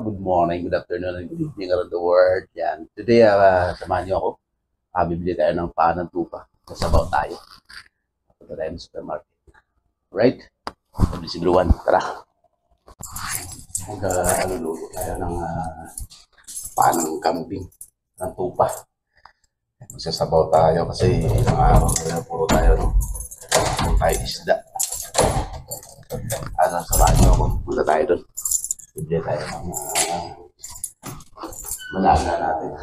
Good morning, good afternoon, and good evening around the world. Yan. Today, samahan niyo ako. Bibili tayo ng paan ng tupa. Sasabaw tayo. Punta tayo ng supermarket. Right? WC1. Tara. Luluto tayo ng paan ng kambing ng tupa. Magsasabaw tayo kasi puro tayo ng tayo isda. Samahan niyo ako. Punta tayo doon. Bibili tayo ng malaga natin.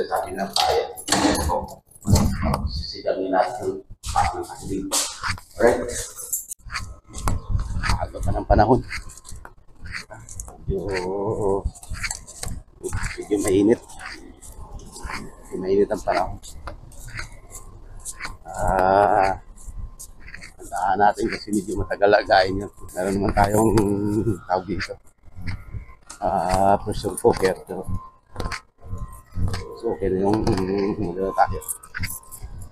Sa akin ng kaya. Sisigangin natin parang kambing. Alright? Halo pa ng panahon. Medyo mainit. Medyo mainit ang panahon. Tandaan natin kasi medyo matagal lagayin yun. Meron naman tayong tawag dito. Pressure cooker. So, okay na yung maganda tayo.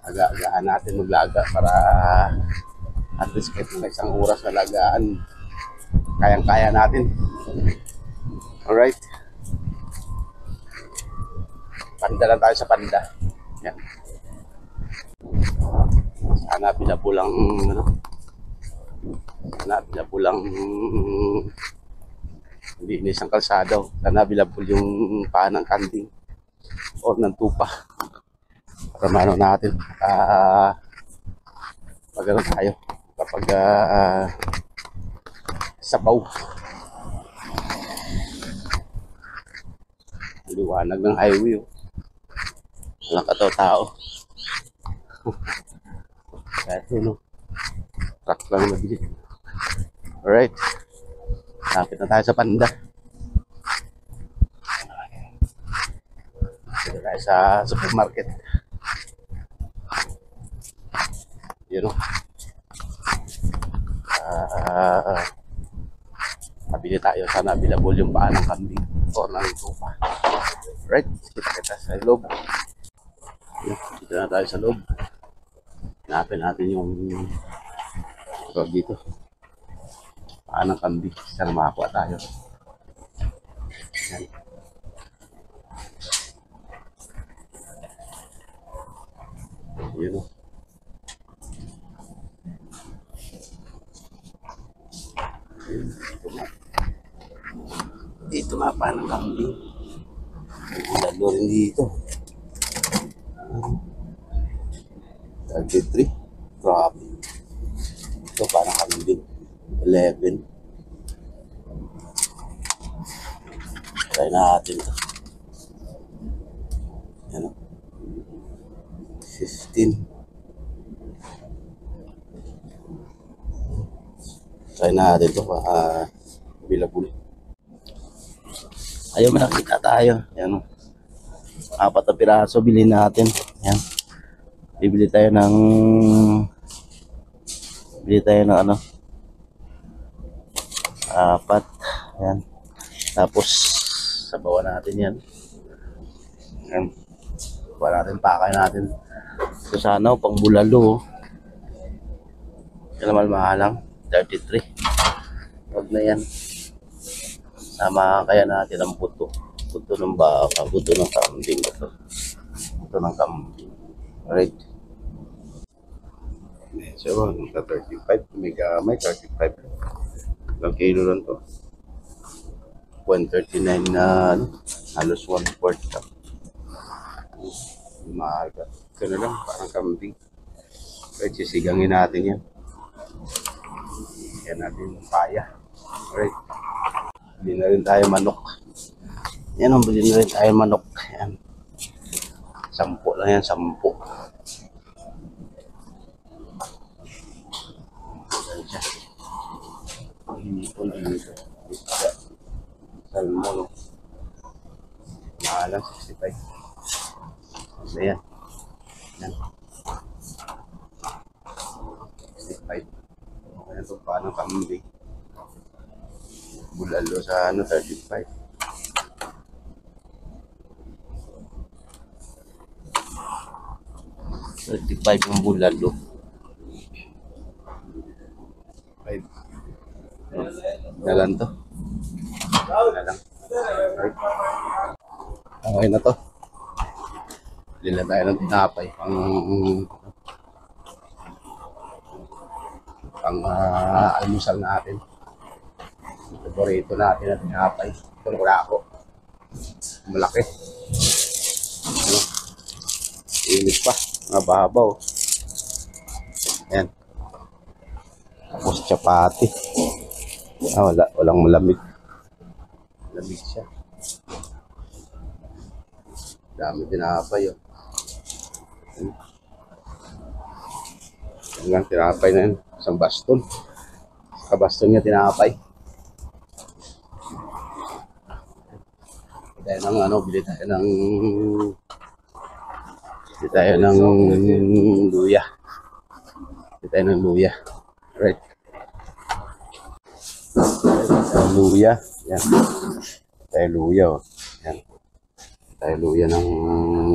Aga-agaan natin maglaga para at least kahit na isang oras na lagaan, kayang-kaya natin. Alright? Panda lang tayo sa panda. Yan. Sana pinapulang linis ang kalsado. Sana bilabol yung paan ng kambing o ng tupa para mano natin magano tayo kapag sabaw. Liwanag ng highway. Walang katao-tao. Ito truck lang mabilis. Alright, lapit na tayo sa panda. Dito tayo sa supermarket. Yun o. Nabili tayo. Sana available yung paan ng kambing o ng tupa. Alright, kita sa loob. Dito na tayo sa loob. Hanapin natin yung dito. Paan ng kambing. Sana makakuha tayo. Yan. Yun o. Dito nga paan ng kambing. Lalo rin dito. 33. Grabe. Ito paan ng kambing. 11. Try natin ito. Yan o. 15. Try natin ito. Bilabuli. Ayaw mo nakita tayo. Yan o. 4 na piraso. Bilhin natin. Yan. Bili tayo ng ano. 4. Yan. Tapos sabawan natin yan. Yan. Sabawan natin, pakay natin. So sana pang bulalo. Yan naman mahalang. 33. Huwag na yan. Sama kaya natin ang buto. Buto ng baka, buto ng kambing. Buto ng kambing. Alright. So, 35. May 35. Ilang kilo lang to. 139 na halos 1/4 ka. Mahal ka. Ito na lang, parang kambing. Alright, sisigangin natin yan. Yan natin yung paya. Alright. Bili na rin tayo manok. Yan, bili na rin tayo manok. Yan. 10 lang yan, 10. Hinipon dito. Salmon. Mahalang 65. Ano yan? Yan. 65. Ayan ito paano kambing. Bulalo sa 35. 35 ang bulalo. 5 ulan to. Wala lang. Right. Okay na to. Lila tayo ng tinapay pang almusal natin. Paborito natin na tinapay. Ito na wala ako. Malaki. Ano? Init pa. Mababaw. Ayan. Tapos chapati. Walang malamig. Lamig siya. Dami tinapay yun. Hanggang tinapay na yun. Isang baston. Kabaston niya tinapay. Bili tayo ng luya. Bili tayo ng luya. Right. Luya. Yan. Bili tayo luya. Oh. Yan. Bili tayo luya ng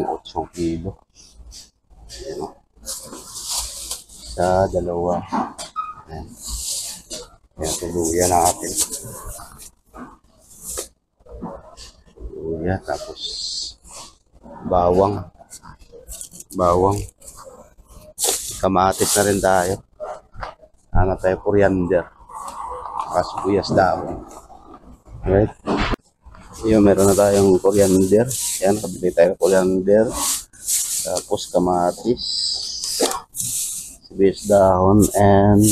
8 kilo. Yan. Oh. Sa dalawa. Yan. Yan. Ito luya natin. Luya. Tapos bawang. Kamatis na rin tayo. Ano tayo, coriander. Kasibuyas dahon. Alright. Yun, meron na tayong coriander. Yan, kabili tayo ng coriander. Tapos kamatis. Sibuyas dahon and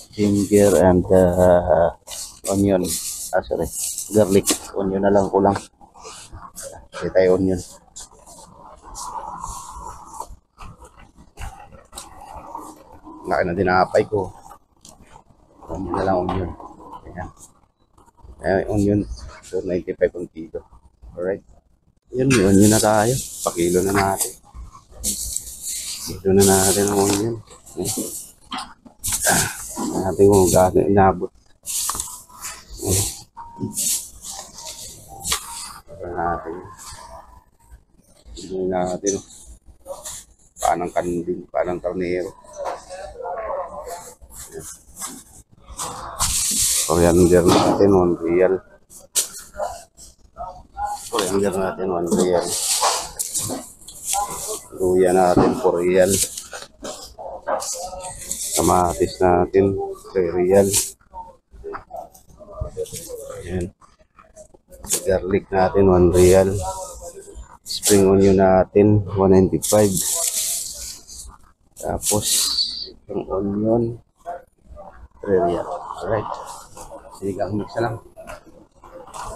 ginger and onion. Sorry. Garlic. Onion na lang kulang. Kabili tayo onion. Laki na tinapay ko. Onion na lang onion. Ayan. Ayan, onion. So, 95 ang kilo. Alright. Yun na tayo. Pakilo na natin. Pakilo na natin ang onion. Natin kung gano'n inabot. Pakilo natin. Panang kanding, panang karnero. Coriander natin 1 real. Coriander natin 1 real. Luya natin 4 real. Kamatis natin 3 real. Ayan. Garlic natin 1 real. Spring onion natin 195. Tapos yung onion 3 real. Alright. Sinigang mix na lang.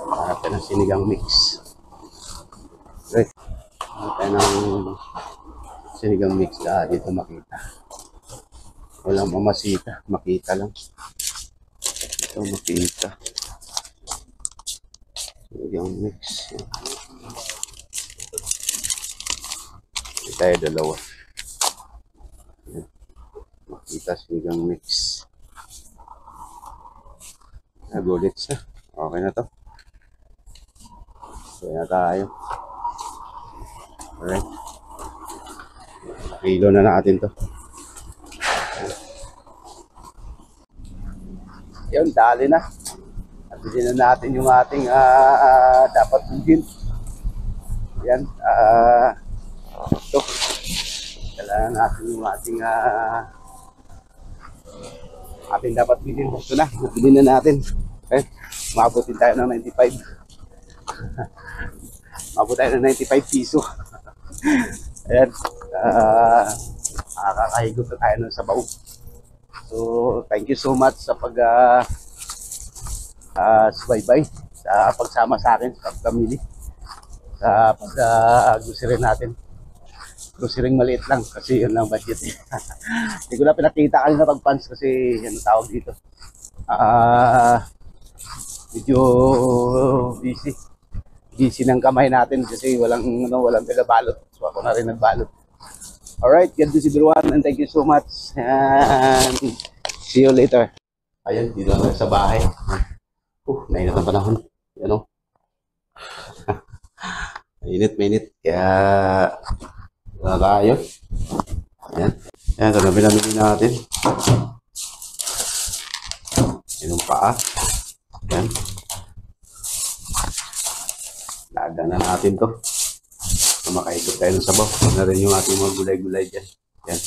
Hanap tayo ng sinigang mix. Right. Hanap tayo ng sinigang mix na dito makita. Walang mamasita. Makita lang. Ito makita. Sinigang mix. Ito tayo dalawa. Makita sinigang mix. Bullets na. Okay na to. So na tayo. Alright. Kilo na natin to. Yun, dali na. At bilhin na natin yung ating dapat bilhin. Yan. Ito. Kailangan natin yung ating dapat bilhin. Ito na. Bilhin na natin. Okay. Mabutin tayo ng 95. Mabutin tayo ng 95 piso. Ayan. Nakakahigot na tayo ng sabaw. So, thank you so much sa subaybay, sa pagsama sa akin, sa pagkamili, sa pag-grocery natin. Grocery maliit lang kasi yun lang budget. Hindi ko na pinakita kanina pag-pants kasi ano tawag dito. Medyo busy ng kamay natin kasi walang taga-balot. So ako na rin nagbalot. Alright, God bless everyone and thank you so much. And see you later. Ayan, dito na sa bahay. Mainit ang panahon. Yan o. Mainit. Kaya wala tayo. Ayan. Ayan, ito na binamili natin. Yan yung paa. Yan. Laga na natin to. Makaikot tayo ng sabaw. Yan na rin yung ating mga gulay-gulay dyan. Yan.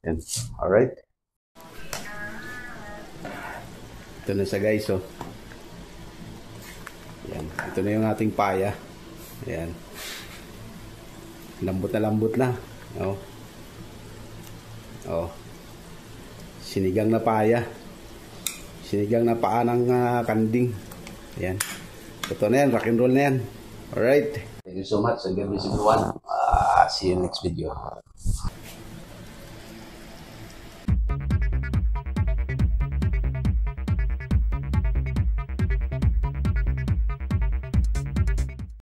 Yan. Alright. Ito na siya guys, oh. Yan. Ito na yung ating paya. Yan. Lambot na. Oh. Oh. Sinigang na paya. Sinigang na paa ng kanding. Yan. Ito na yan. Rock and roll na yan. Alright. Thank you so much. And God bless everyone. See you next video.